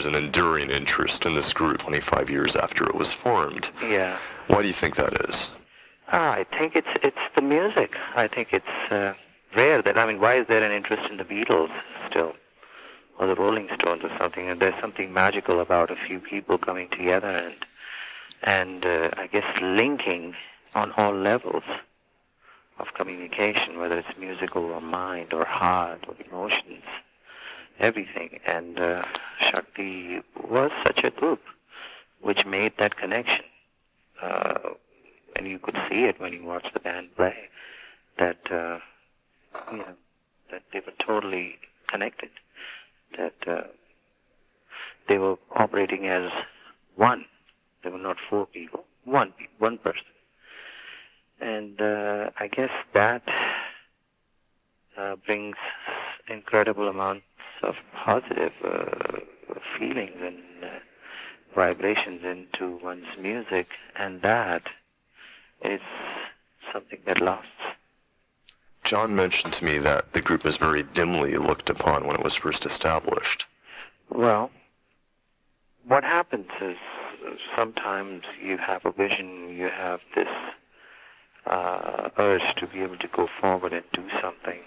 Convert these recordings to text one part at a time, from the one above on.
there's an enduring interest in this group 25 years after it was formed. Yeah. Why do you think that is? I think it's the music. I think it's rare that, why is there an interest in the Beatles still? Or the Rolling Stones or something? And there's something magical about a few people coming together and I guess linking on all levels of communication, whether it's musical or mind or heart or emotions, everything. And Shakti was such a group which made that connection. And you could see it when you watched the band play, that that they were totally connected, that they were operating as one. They were not four people, one person. And I guess that brings incredible amounts of positive feelings and vibrations into one's music, and that is something that lasts. John mentioned to me that the group was very dimly looked upon when it was first established. Well, what happens is sometimes you have a vision, you have this urge to be able to go forward and do something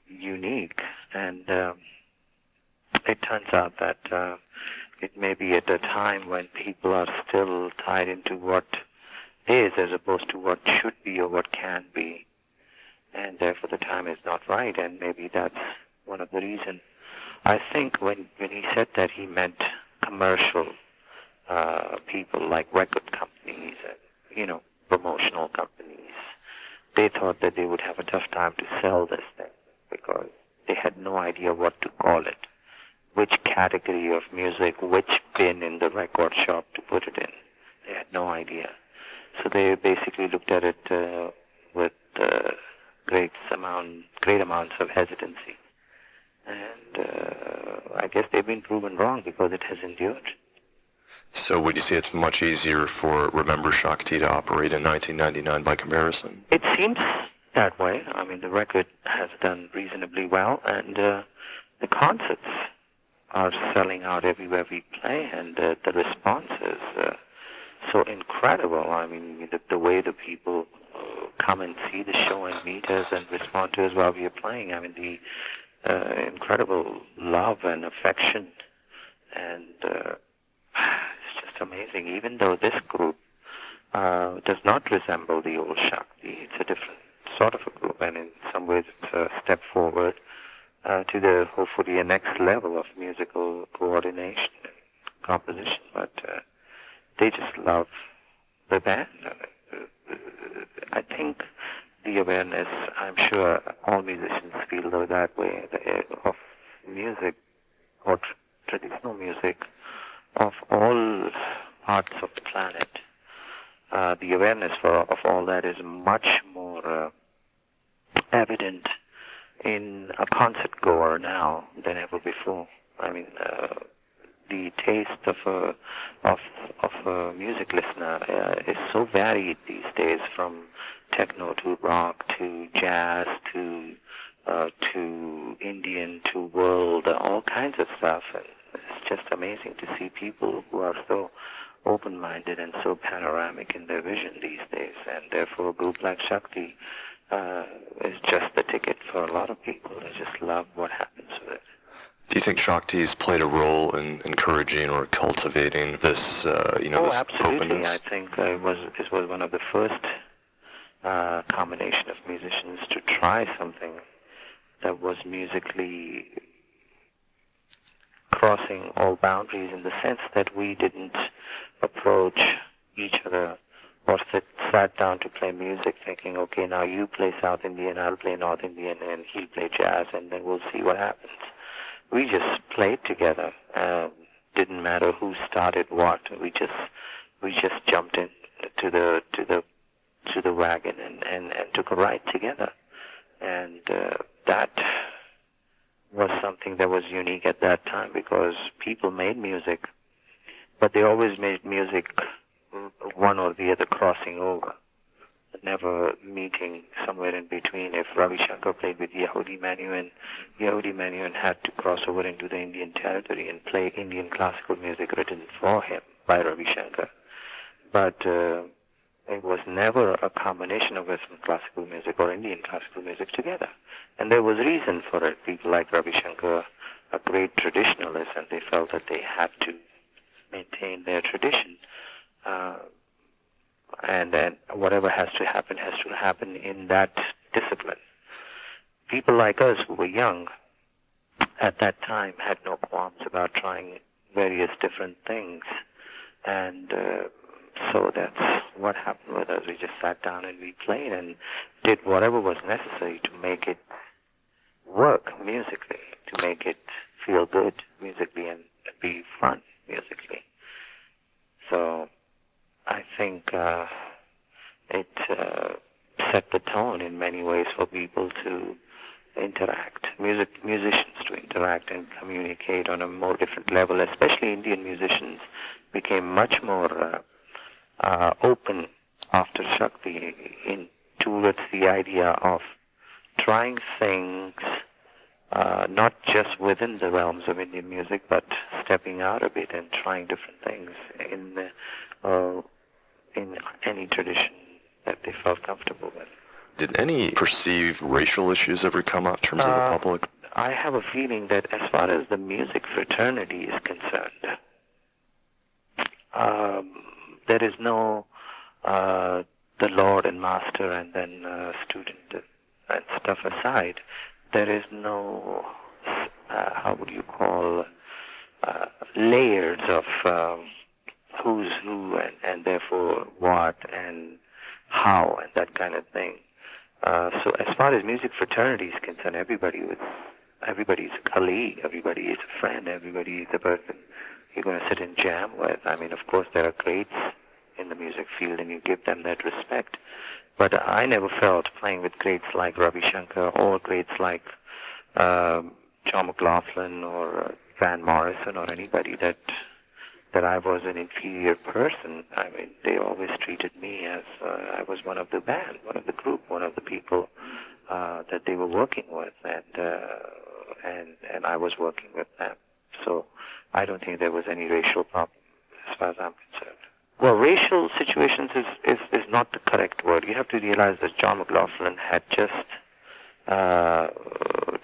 unique, and it turns out that it may be at a time when people are still tied into what is as opposed to what should be or what can be, and therefore the time is not right, and maybe that's one of the reasons. I think when he said that, he meant commercial people like record companies and, promotional companies. They thought that they would have a tough time to sell this thing because they had no idea what to call it, which category of music, which bin in the record shop to put it in. They had no idea. So they basically looked at it with great amounts of hesitancy. And I guess they've been proven wrong because it has endured. So would you say it's much easier for Remember Shakti to operate in 1999 by comparison? It seems that way. The record has done reasonably well, and the concerts are selling out everywhere we play, and the response is so incredible. The way the people come and see the show and meet us and respond to us while we are playing. The incredible love and affection, and it's just amazing. Even though this group does not resemble the old Shakti, it's a different sort of a group, and in some ways it's a step forward to the hopefully a next level of musical coordination and composition. But they just love the band. I think the awareness, I'm sure all musicians feel that way, of music or traditional music of all parts of the planet. The awareness of all that is much more evident in a concert goer now than ever before. The taste of a music listener is so varied these days, from techno to rock to jazz to Indian to world, all kinds of stuff. And it's just amazing to see people who are so open-minded and so panoramic in their vision these days. And therefore, a group like Shakti is just the ticket for a lot of people. They just love what happens with it. Do you think Shakti's played a role in encouraging or cultivating this, this absolutely. openness? I think this was one of the first combination of musicians to try something that was musically crossing all boundaries, in the sense that we didn't approach each other or sat down to play music thinking, okay, now you play South Indian, I'll play North Indian, and he'll play jazz, and then we'll see what happens. We just played together. Didn't matter who started what. We just jumped in to the wagon and took a ride together. And that was something that was unique at that time, because people made music, but they always made music one or the other crossing over. never meeting somewhere in between. If Ravi Shankar played with Yehudi Menuhin, Yehudi Menuhin had to cross over into the Indian territory and play Indian classical music written for him by Ravi Shankar. But it was never a combination of Western classical music or Indian classical music together. And there was reason for it. People like Ravi Shankar are great traditionalists, and they felt that they had to maintain their tradition. And then whatever has to happen in that discipline. People like us who were young at that time had no qualms about trying various different things. And so that's what happened with us. We just sat down and we played and did whatever was necessary to make it work musically, to make it feel good musically and be fun musically. So I think it set the tone in many ways for people to interact, musicians to interact and communicate on a more different level. Especially Indian musicians became much more open after Shakti towards the idea of trying things not just within the realms of Indian music, but stepping out a bit and trying different things in any tradition that they felt comfortable with. Did any perceived racial issues ever come up in terms of the public? I have a feeling that as far as the music fraternity is concerned, there is no the Lord and Master and then student and stuff aside. There is no, how would you call, layers of who's who and therefore what and how and that kind of thing. So as far as music fraternity is concerned, everybody is a colleague, everybody is a friend, everybody is a person you're going to sit and jam with. I mean, of course, there are greats in the music field, and you give them that respect. But I never felt playing with greats like Ravi Shankar or greats like John McLaughlin or Van Morrison or anybody that I was an inferior person. I mean, they always treated me as I was one of the band, one of the group, one of the people that they were working with, and I was working with them. So I don't think there was any racial problem as far as I'm concerned. Well, racial situations is not the correct word. You have to realize that John McLaughlin had just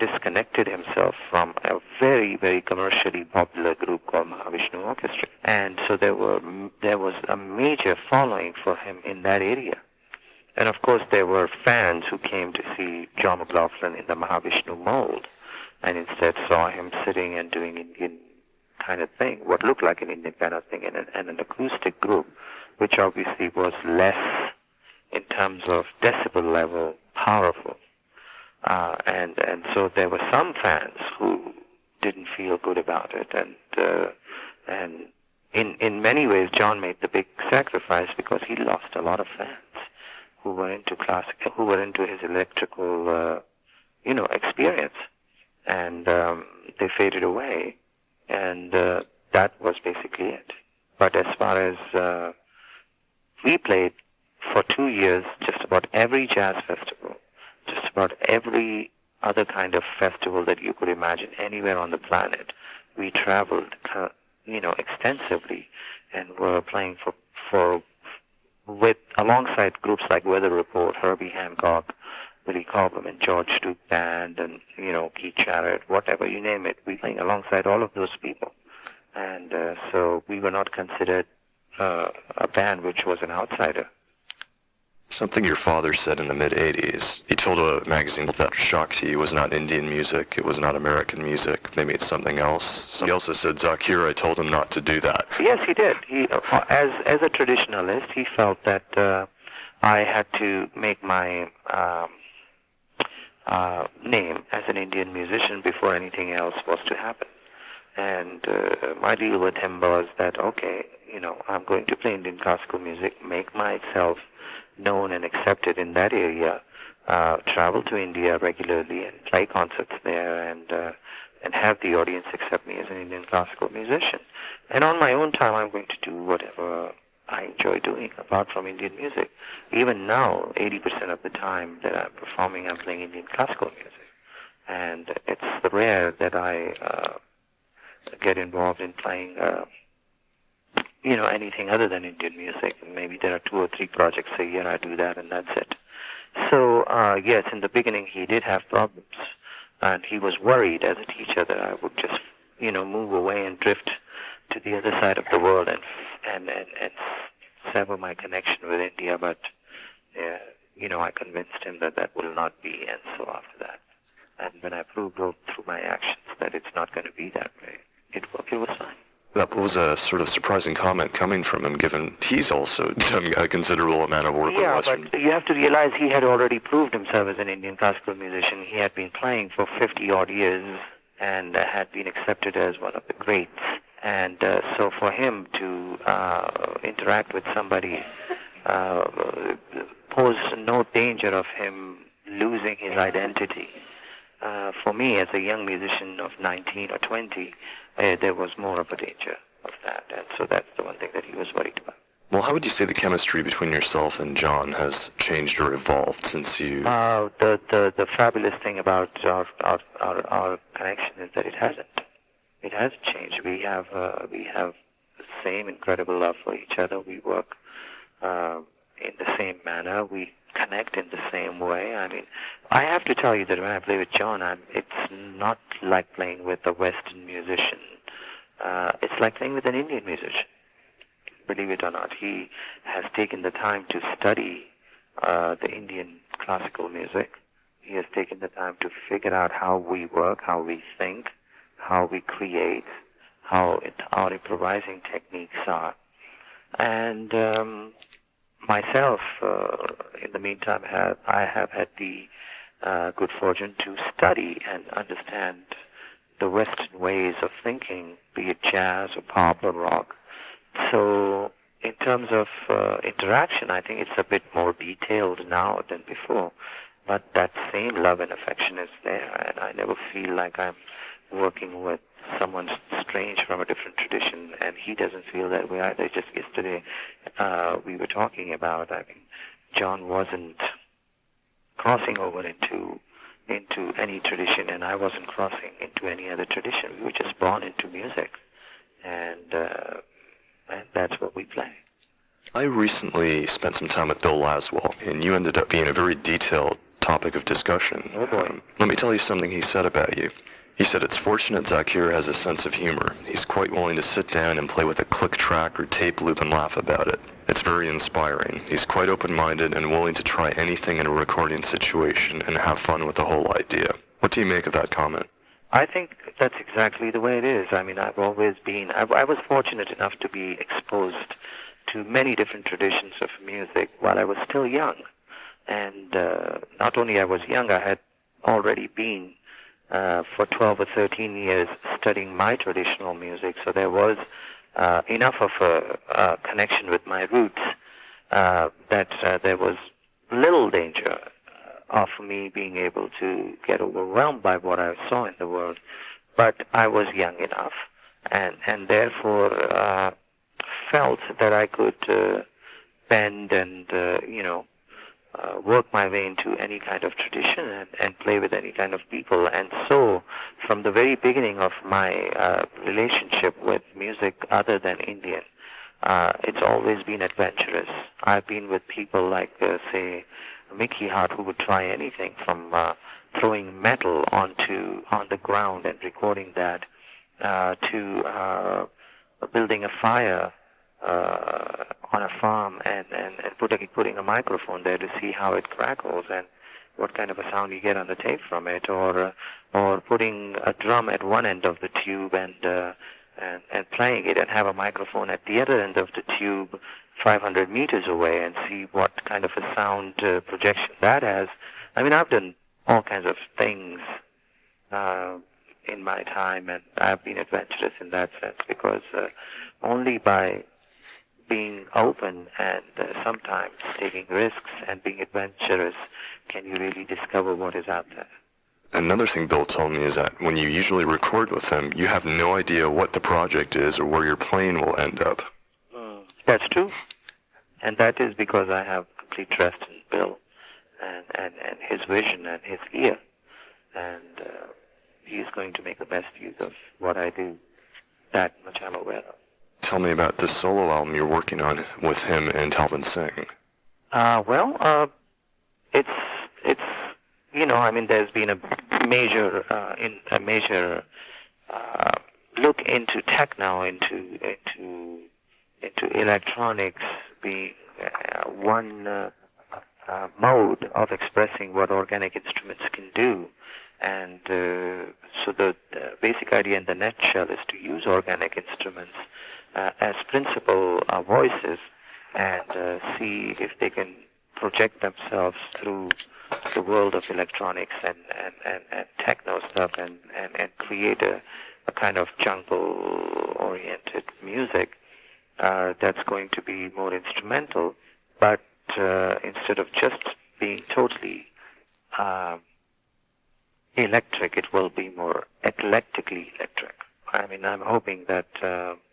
disconnected himself from a very, very commercially popular group called Mahavishnu Orchestra. And so there was a major following for him in that area. And of course there were fans who came to see John McLaughlin in the Mahavishnu mold and instead saw him sitting and doing Indian kind of thing, what looked like an Indian kind of thing, and an acoustic group, which obviously was less in terms of decibel level powerful. And so there were some fans who didn't feel good about it, and in many ways John made the big sacrifice because he lost a lot of fans who were into classical, who were into his electrical, experience, and they faded away, and that was basically it. But as far as we played for 2 years, just about every jazz festival, just about every other kind of festival that you could imagine anywhere on the planet. We traveled, extensively, and were playing with alongside groups like Weather Report, Herbie Hancock, Billy Cobham, and George Duke Band, and Keith Jarrett, whatever you name it. We playing alongside all of those people, and so we were not considered a band which was an outsider. Something your father said in the mid-'80s. He told a magazine that Shakti was not Indian music, it was not American music, maybe it's something else. He also said, Zakir, I told him not to do that. Yes, he did. He, as a traditionalist, he felt that I had to make my name as an Indian musician before anything else was to happen. And my deal with him was that, okay, I'm going to play Indian classical music, make myself known and accepted in that area, travel to India regularly and play concerts there, and have the audience accept me as an Indian classical musician. And on my own time, I'm going to do whatever I enjoy doing apart from Indian music. Even now, 80% of the time that I'm performing, I'm playing Indian classical music. And it's rare that I get involved in playing, anything other than Indian music. Maybe there are 2 or 3 projects a year I do that, and that's it. So, yes, in the beginning he did have problems, and he was worried as a teacher that I would just, move away and drift to the other side of the world and sever my connection with India. But, I convinced him that that will not be, and so after that. And when I proved through my actions that it's not going to be that way, it was fine. That was a sort of surprising comment coming from him, given he's also done a considerable amount of work with Western. But you have to realize he had already proved himself as an Indian classical musician. He had been playing for 50-odd years and had been accepted as one of the greats. And so for him to interact with somebody posed no danger of him losing his identity. For me, as a young musician of 19 or 20, there was more of a danger of that. And so that's the one thing that he was worried about. Well, how would you say the chemistry between yourself and John has changed or evolved since you... The fabulous thing about our connection is that it hasn't. It hasn't changed. We have the same incredible love for each other. We work in the same manner. We connect in the same way. I mean, I have to tell you that when I play with John, it's not like playing with a Western musician. It's like playing with an Indian musician. Believe it or not, he has taken the time to study the Indian classical music. He has taken the time to figure out how we work, how we think, how we create, how our improvising techniques are. And myself, in the meantime, I have had the good fortune to study and understand the Western ways of thinking, be it jazz or pop or rock. So in terms of interaction, I think it's a bit more detailed now than before. But that same love and affection is there, and I never feel like I'm working with someone strange from a different tradition, and he doesn't feel that way either. Just yesterday, we were talking about, John wasn't crossing over into any tradition, and I wasn't crossing into any other tradition. We were just born into music, and that's what we play. I recently spent some time with Bill Laswell, and you ended up being a very detailed topic of discussion. Oh boy. Let me tell you something he said about you. He said it's fortunate Zakir has a sense of humor. He's quite willing to sit down and play with a click track or tape loop and laugh about it. It's very inspiring. He's quite open-minded and willing to try anything in a recording situation and have fun with the whole idea. What do you make of that comment? I think that's exactly the way it is. I mean, I've always been... I was fortunate enough to be exposed to many different traditions of music while I was still young. And not only I was young, I had already been for 12 or 13 years studying my traditional music, so there was enough of a connection with my roots that there was little danger of me being able to get overwhelmed by what I saw in the world. But I was young enough, and therefore felt that I could bend and, work my way into any kind of tradition and play with any kind of people. And so, from the very beginning of my relationship with music other than Indian, it's always been adventurous. I've been with people like, say, Mickey Hart, who would try anything from throwing metal on the ground and recording that to building a fire on a farm and putting a microphone there to see how it crackles and what kind of a sound you get on the tape from it, or putting a drum at one end of the tube and playing it and have a microphone at the other end of the tube 500 meters away and see what kind of a sound projection that has. I mean, I've done all kinds of things in my time, and I've been adventurous in that sense, because only by being open and sometimes taking risks and being adventurous can you really discover what is out there. Another thing Bill told me is that when you usually record with him, you have no idea what the project is or where your playing will end up. That's true. And that is because I have complete trust in Bill and his vision and his ear. And he's going to make the best use of what I do. That much I'm aware of. Tell me about the solo album you're working on with him and Talvin Singh. It's I mean, there's been a major look into techno, into electronics being one mode of expressing what organic instruments can do. And so the basic idea in the nutshell is to use organic instruments as principal voices and see if they can project themselves through the world of electronics and techno stuff and create a kind of jungle-oriented music that's going to be more instrumental, but instead of just being totally electric, it will be more eclectically electric. I mean, I'm hoping that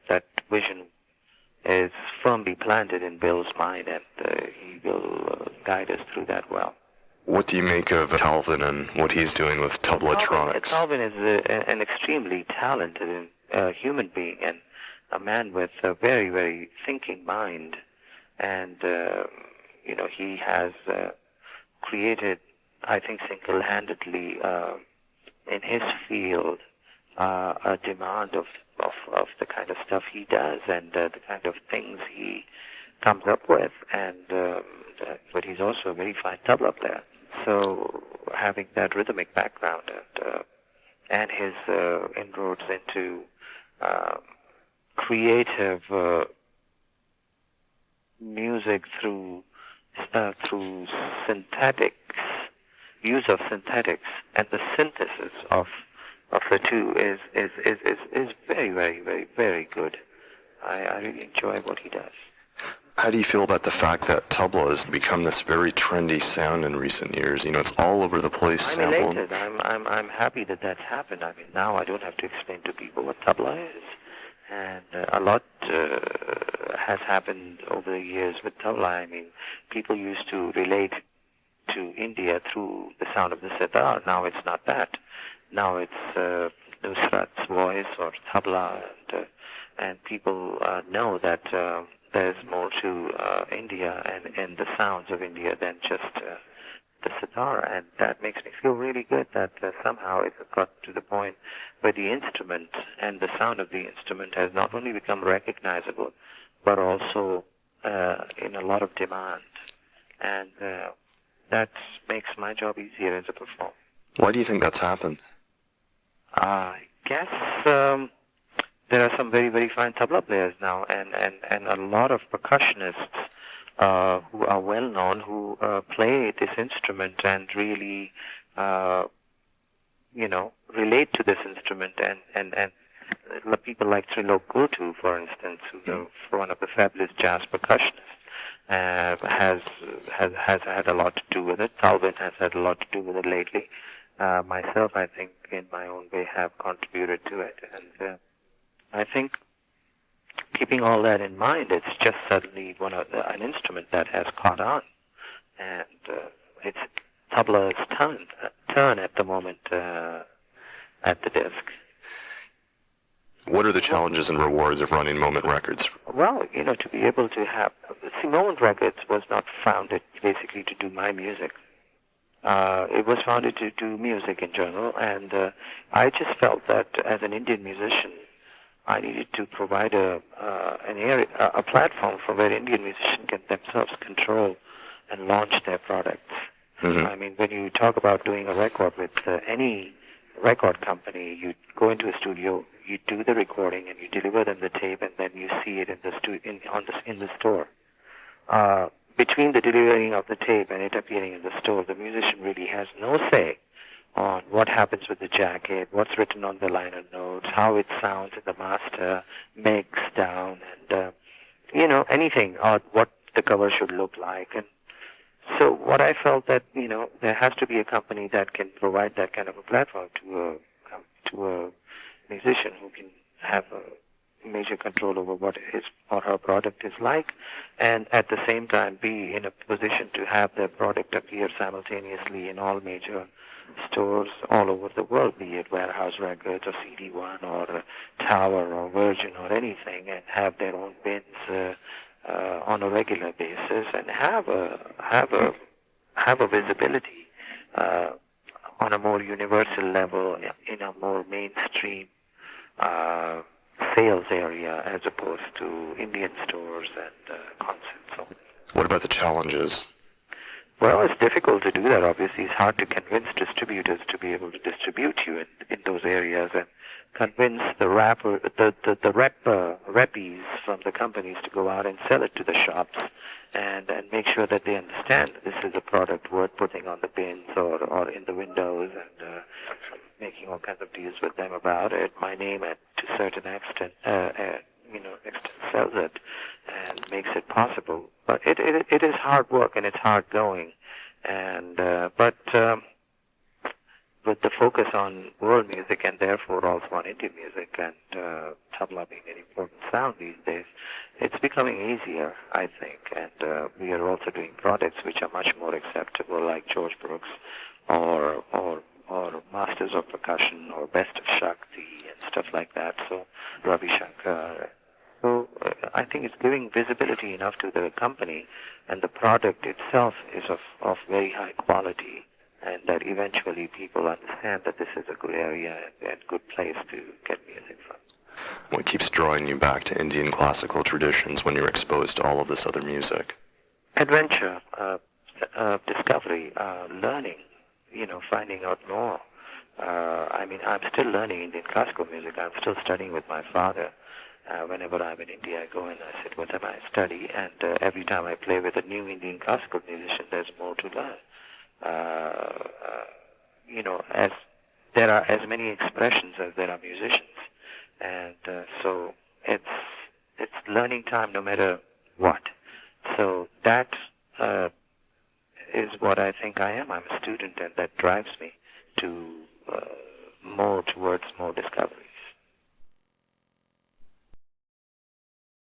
that vision is firmly planted in Bill's mind, and he will guide us through that well. What do you make of Talvin and what he's doing with Tablatronics? Talvin is an extremely talented human being and a man with a very, very thinking mind. And, he has created, I think, single-handedly in his field a demand of the kind of stuff he does and the kind of things he comes up with. And but he's also a very fine tabla player. So having that rhythmic background and his inroads into creative music through synthetics, use of synthetics, and the synthesis of the two is very, very, very, very good. I really enjoy what he does. How do you feel about the fact that tabla has become this very trendy sound in recent years? It's all over the place. I'm elated. I'm happy that that's happened. I mean, now I don't have to explain to people what tabla is. And a lot has happened over the years with tabla. I mean, people used to relate to India through the sound of the sitar. Now it's not that. Now it's Nusrat's voice or tabla, and people know that there's more to India and the sounds of India than just the sitar, and that makes me feel really good that somehow it's got to the point where the instrument and the sound of the instrument has not only become recognizable, but also in a lot of demand, and that makes my job easier as a performer. Why do you think that's happened? I guess there are some very, very fine tabla players now, and a lot of percussionists who are well known, who play this instrument and really, relate to this instrument, and people like Trilok Gurtu, for instance, who's one of the fabulous jazz percussionists, has had a lot to do with it. Talvin has had a lot to do with it lately. Myself, I think, in my own way, have contributed to it, and I think, keeping all that in mind, it's just suddenly an instrument that has caught on, and it's tabla's turn at the moment at the disc. What are the challenges and rewards of running Moment Records? Well, to be able to have... See, Moment Records was not founded basically to do my music. It was founded to do music in general, and I just felt that as an Indian musician, I needed to provide a platform for where Indian musicians can themselves control and launch their products. Mm-hmm. I mean, when you talk about doing a record with any record company, you go into a studio, you do the recording, and you deliver them the tape, and then you see it in the store. Between the delivering of the tape and it appearing in the store, the musician really has no say on what happens with the jacket, what's written on the liner notes, how it sounds in the master, mix, down, and, anything, or what the cover should look like. And so what I felt that, there has to be a company that can provide that kind of a platform to a musician who can have a major control over what his or her product is like, and at the same time be in a position to have their product appear simultaneously in all major stores all over the world, be it Warehouse Records or CD1 or Tower or Virgin or anything, and have their own bins on a regular basis, and have a visibility on a more universal level in a more mainstream sales area as opposed to Indian stores and concerts. What about the challenges? Well, it's difficult to do that. Obviously, it's hard to convince distributors to be able to distribute you in those areas, and convince the reppies from the companies to go out and sell it to the shops, and make sure that they understand that this is a product worth putting on the bins or in the windows, and making all kinds of deals with them about it. My name, to a certain extent, sells it and makes it possible. But it is hard work and it's hard going, and but with the focus on world music and therefore also on Indian music and tabla being an important sound these days, it's becoming easier, I think. And we are also doing products which are much more acceptable, like George Brooks or Masters of Percussion or Best of Shakti and stuff like that. So Ravi Shankar. So I think it's giving visibility enough to the company, and the product itself is of very high quality, and that eventually people understand that this is a good area and good place to get music from. What keeps drawing you back to Indian classical traditions when you're exposed to all of this other music? Adventure, discovery, learning, finding out more. I'm still learning Indian classical music. I'm still studying with my father. Whenever I'm in India, I go and I sit with him, I study, and every time I play with a new Indian classical musician, there's more to learn. As there are as many expressions as there are musicians, and so it's learning time no matter what. So that is what I think I am. I'm a student, and that drives me to more towards more discovery.